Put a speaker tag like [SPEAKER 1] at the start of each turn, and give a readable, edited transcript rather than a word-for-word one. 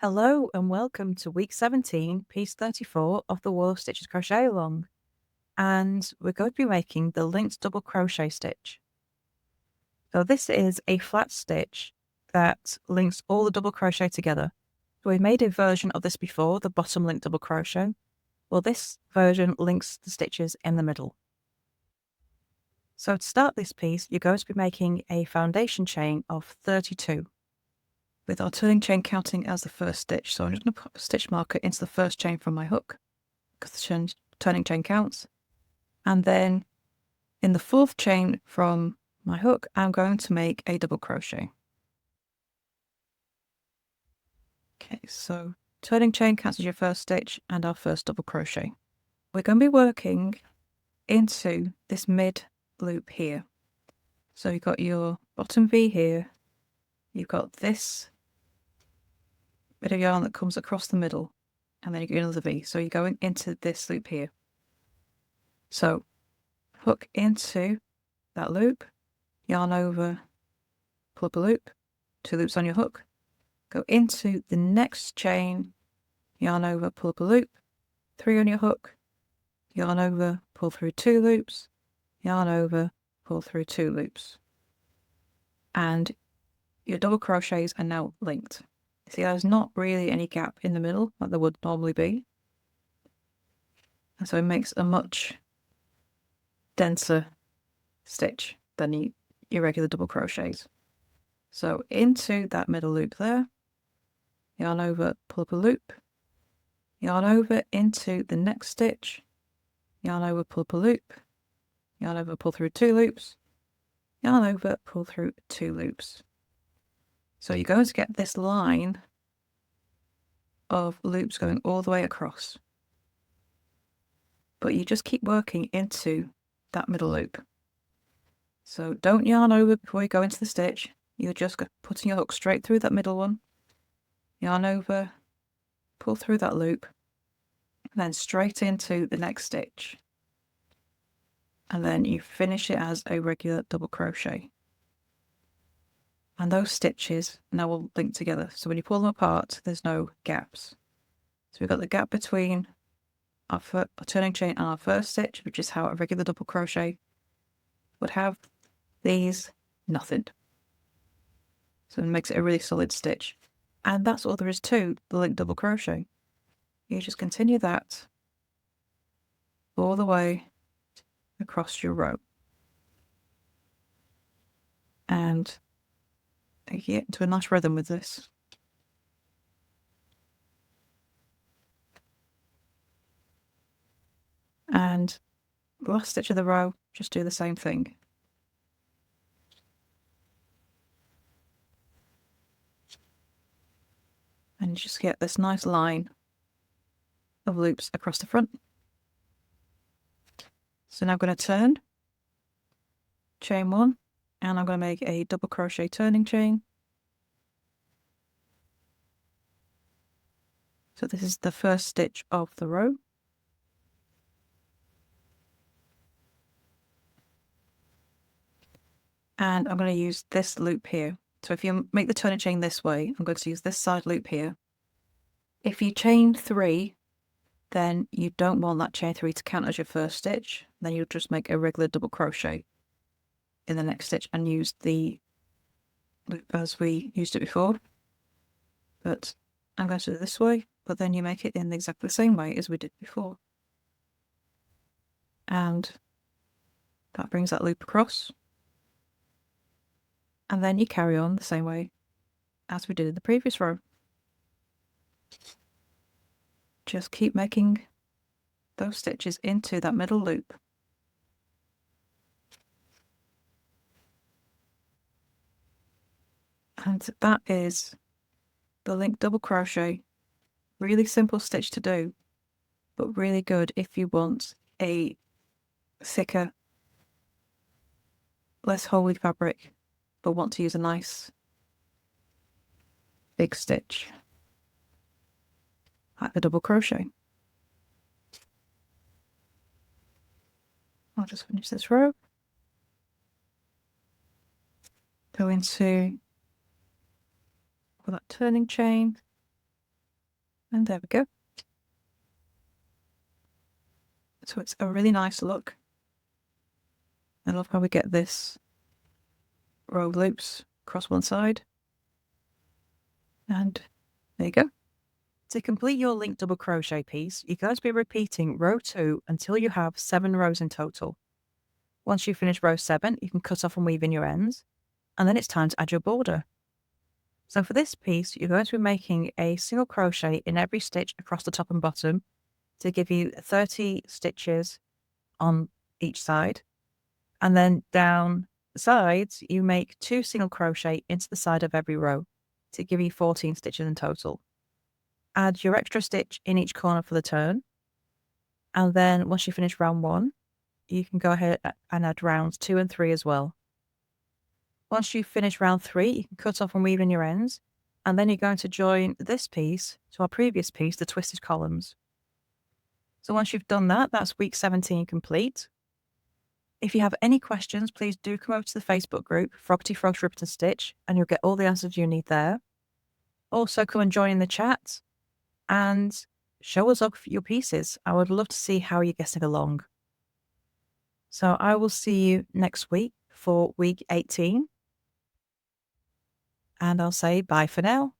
[SPEAKER 1] Hello and welcome to week 17, piece 34 of the Wall of Stitches crochet along. And we're going to be making the linked double crochet stitch. So this is a flat stitch that links all the double crochet together. So we've made a version of this before, the bottom linked double crochet. Well, this version links the stitches in the middle. So to start this piece, you're going to be making a foundation chain of 32. With our turning chain counting as the first stitch. So I'm just going to put a stitch marker into the first chain from my hook because the turning chain counts. And then in the fourth chain from my hook, I'm going to make a double crochet. Okay, so turning chain counts as your first stitch and our first double crochet. We're going to be working into this mid loop here. So you've got your bottom V here, you've got this bit of yarn that comes across the middle, and then you get another V. So you're going into this loop here. So hook into that loop, yarn over, pull up a loop, 2 loops on your hook, go into the next chain, yarn over, pull up a loop, 3 on your hook, yarn over, pull through 2 loops, yarn over, pull through 2 loops. And your double crochets are now linked. See, there's not really any gap in the middle like there would normally be. And so it makes a much denser stitch than your regular double crochets. So into that middle loop there, yarn over, pull up a loop, yarn over into the next stitch, yarn over, pull up a loop, yarn over, pull through 2 loops, yarn over, pull through 2 loops. So you're going to get this line of loops going all the way across. But you just keep working into that middle loop. So don't yarn over before you go into the stitch. You're just putting your hook straight through that middle one, yarn over, pull through that loop, and then straight into the next stitch. And then you finish it as a regular double crochet. And those stitches now will link together. So when you pull them apart, there's no gaps. So we've got the gap between our turning chain and our first stitch, which is how a regular double crochet would have. These, nothing. So it makes it a really solid stitch. And that's all there is to the linked double crochet. You just continue that all the way across your row. And you get into a nice rhythm with this. And the last stitch of the row, just do the same thing. And you just get this nice line of loops across the front. So now I'm going to turn, chain 1, and I'm going to make a double crochet turning chain. So this is the first stitch of the row. And I'm going to use this loop here. So if you make the turning chain this way, I'm going to use this side loop here. If you chain 3, then you don't want that chain 3 to count as your first stitch. Then you'll just make a regular double crochet in the next stitch and use the loop as we used it before. But I'm going to do it this way, but then you make it in exactly the same way as we did before. And that brings that loop across. And then you carry on the same way as we did in the previous row. Just keep making those stitches into that middle loop. And that is the linked double crochet. Really simple stitch to do, but really good if you want a thicker, less holey fabric, but want to use a nice big stitch like the double crochet. I'll just finish this row, go into that turning chain, And there we go. So it's a really nice look. I love how we get this row of loops across one side. And there you go. To complete your linked double crochet piece, you're going to be repeating row 2 until you have 7 rows in total. Once you finish row 7, you can cut off and weave in your ends, and then it's time to add your border. So for this piece, you're going to be making a single crochet in every stitch across the top and bottom to give you 30 stitches on each side. And then down the sides, you make 2 single crochet into the side of every row to give you 14 stitches in total. Add your extra stitch in each corner for the turn. And then once you finish round 1, you can go ahead and add rounds 2 and 3 as well. Once you finish round 3, you can cut off and weave in your ends, and then you're going to join this piece to our previous piece, the twisted columns. So once you've done that, that's week 17 complete. If you have any questions, please do come over to the Facebook group, Froggity Frogs Ribbon and Stitch, and you'll get all the answers you need there. Also, come and join in the chat and show us off your pieces. I would love to see how you're getting along. So I will see you next week for week 18. And I'll say bye for now.